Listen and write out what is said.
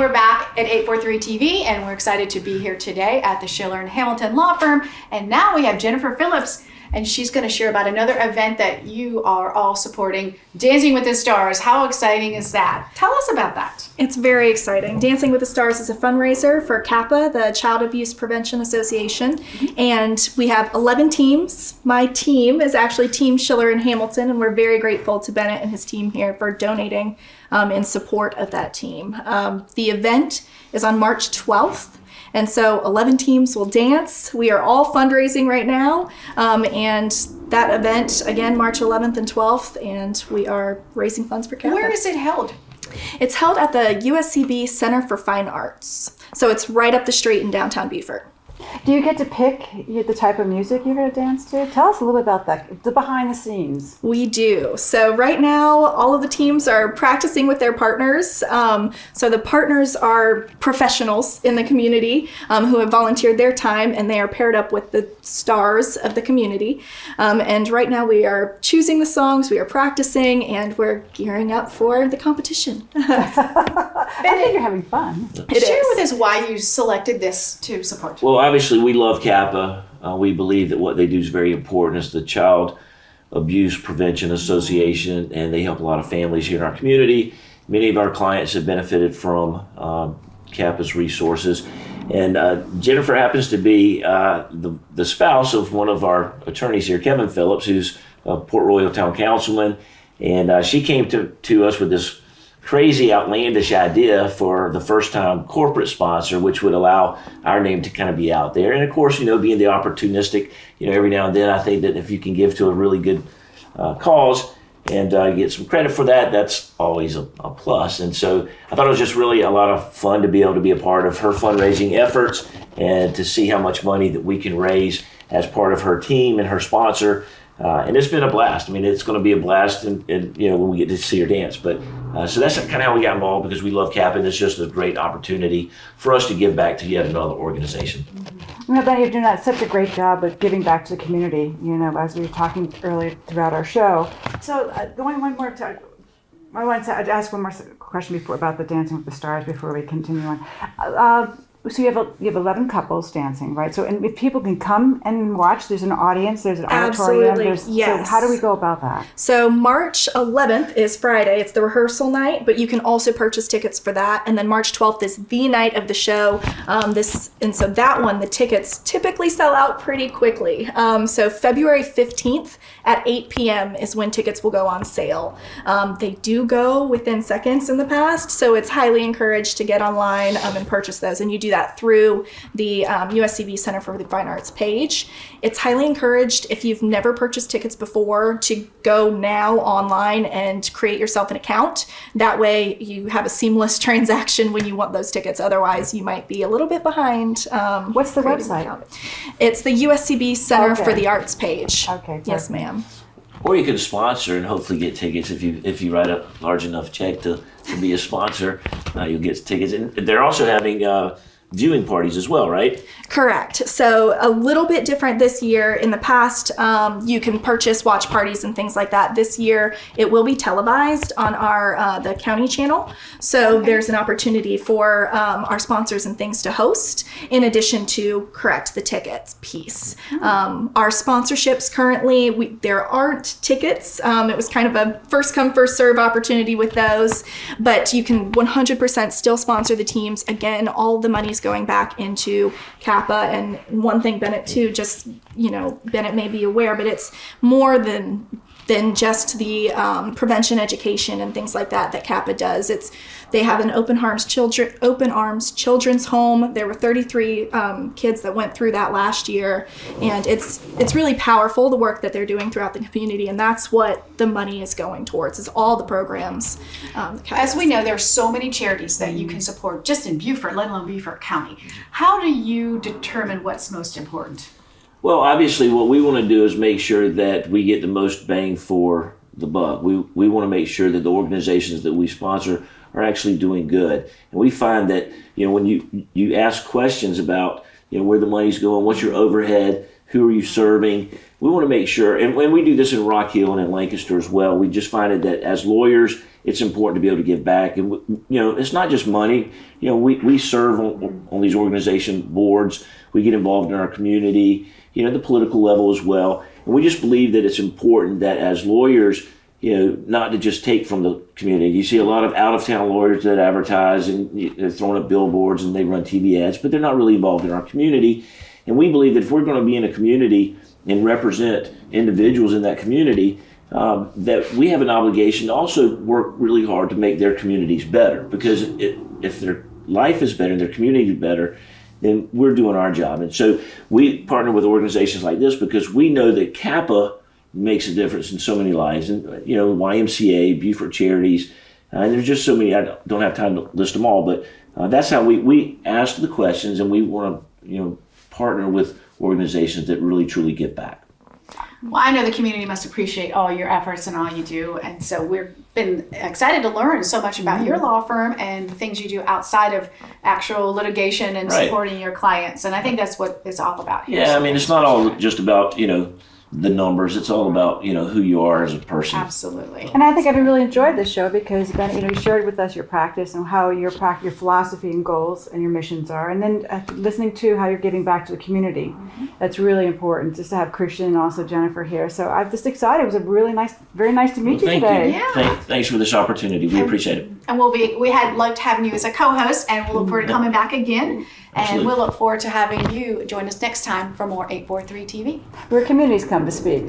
we're back at 843 TV, and we're excited to be here today at the Schiller and Hamilton Law Firm. And now we have Jennifer Phillips, and she's going to share about another event that you are all supporting, Dancing with the Stars. How exciting is that? Tell us about that. It's very exciting. Dancing with the Stars is a fundraiser for CAPA, the Child Abuse Prevention Association, and we have 11 teams. My team is actually Team Schiller and Hamilton, and we're very grateful to Bennett and his team here for donating in support of that team. The event is on March 12th. And so 11 teams will dance. We are all fundraising right now. And that event, again, March 11th and 12th, and we are raising funds for CAPA. Where is it held? It's held at the USCB Center for Fine Arts. So it's right up the street in downtown Beaufort. Do you get to pick the type of music you're going to dance to? Tell us a little bit about that, the behind the scenes. We do. So right now, all of the teams are practicing with their partners. So the partners are professionals in the community who have volunteered their time, and they are paired up with the stars of the community. And right now we are choosing the songs, we are practicing, and we're gearing up for the competition. I think you're having fun. Share with us why you selected this to support. Well, obviously, we love CAPA. We believe that what they do is very important. It's the Child Abuse Prevention Association, and they help a lot of families here in our community. Many of our clients have benefited from CAPA's resources. And Jennifer happens to be the spouse of one of our attorneys here, Kevin Phillips, who's a Port Royal Town Councilman. And she came to us with this crazy, outlandish idea for the first time corporate sponsor, which would allow our name to kind of be out there. And of course, being the opportunistic, every now and then, I think that if you can give to a really good cause and get some credit for that, that's always a plus. And so I thought it was just really a lot of fun to be able to be a part of her fundraising efforts and to see how much money that we can raise as part of her team and her sponsor. And it's been a blast. I mean, it's going to be a blast, and when we get to see her dance. But so that's kind of how we got involved, because we love CAPA, and it's just a great opportunity for us to give back to yet another organization. Benny, you're doing such a great job of giving back to the community. As we were talking earlier throughout our show. So going one more time, I wanted to ask one more question before about the Dancing with the Stars before we continue on. So you have 11 couples dancing, right? So, and if people can come and watch, there's an audience, there's an auditorium. Absolutely, yes. So how do we go about that? So March 11th is Friday. It's the rehearsal night, but you can also purchase tickets for that. And then March 12th is the night of the show. And so that one, the tickets typically sell out pretty quickly. So February 15th at 8 p.m. is when tickets will go on sale. They do go within seconds in the past, so it's highly encouraged to get online and purchase those. And you do that through the USCB Center for the Fine Arts page. It's highly encouraged, if you've never purchased tickets before, to go now online and create yourself an account. That way you have a seamless transaction when you want those tickets. Otherwise, you might be a little bit behind. What's the website? It's the USCB Center for the Arts page. Okay. Yes, ma'am. Or you can sponsor and hopefully get tickets if you write a large enough check to be a sponsor. You'll get tickets. And they're also having viewing parties as well, right? Correct. So a little bit different this year. In the past, you can purchase watch parties and things like that. This year, it will be televised on our the county channel. So there's an opportunity for our sponsors and things to host, in addition to correct the tickets piece. Our sponsorships currently, there aren't tickets. It was kind of a first come, first serve opportunity with those, but you can 100% still sponsor the teams. Again, all the money's going back into CAPA. And one thing, Bennett, too, just, Bennett may be aware, but it's more than just the prevention education and things like that CAPA does. They have an open arms children's home. There were 33 kids that went through that last year, and it's really powerful, the work that they're doing throughout the community, and that's what the money is going towards, is all the programs. As we know, there's so many charities that you can support just in Beaufort, let alone Beaufort County. How do you determine what's most important? Well, obviously, what we want to do is make sure that we get the most bang for the buck. We want to make sure that the organizations that we sponsor are actually doing good. And we find that, when you ask questions about, where the money's going, what's your overhead, who are you serving, we want to make sure, and when we do this in Rock Hill and in Lancaster as well, we just find it that as lawyers, it's important to be able to give back. And, it's not just money. We serve on these organization boards. We get involved in our community, the political level as well. And we just believe that it's important that as lawyers, not to just take from the community. You see a lot of out-of-town lawyers that advertise and they're throwing up billboards and they run TV ads, but they're not really involved in our community. And we believe that if we're going to be in a community and represent individuals in that community, that we have an obligation to also work really hard to make their communities better. Because if their life is better and their community is better, then we're doing our job. And so we partner with organizations like this because we know that Kappa makes a difference in so many lives. And, YMCA, Buford Charities, and there's just so many, I don't have time to list them all, but that's how we ask the questions, and we want to, partner with organizations that really truly give back. Well, I know the community must appreciate all your efforts and all you do. And so we've been excited to learn so much about your law firm and the things you do outside of actual litigation and Right. supporting your clients. And I think that's what it's all about here. Yeah, I mean, it's not all just about, the numbers. It's all about, who you are as a person. Absolutely. And I think I've really enjoyed this show because, Bennett, you shared with us your practice and how your philosophy and goals and your missions are. And then listening to how you're giving back to the community. That's really important, just to have Christian and also Jennifer here. So I'm just excited. It was very nice to meet you Thank today. you. Yeah. Thanks for this opportunity. We appreciate it. And we had loved having you as a co-host, and we'll look forward to coming back again. And Absolutely. we'll look forward to having you join us next time for more 843 TV. Where communities come to speak.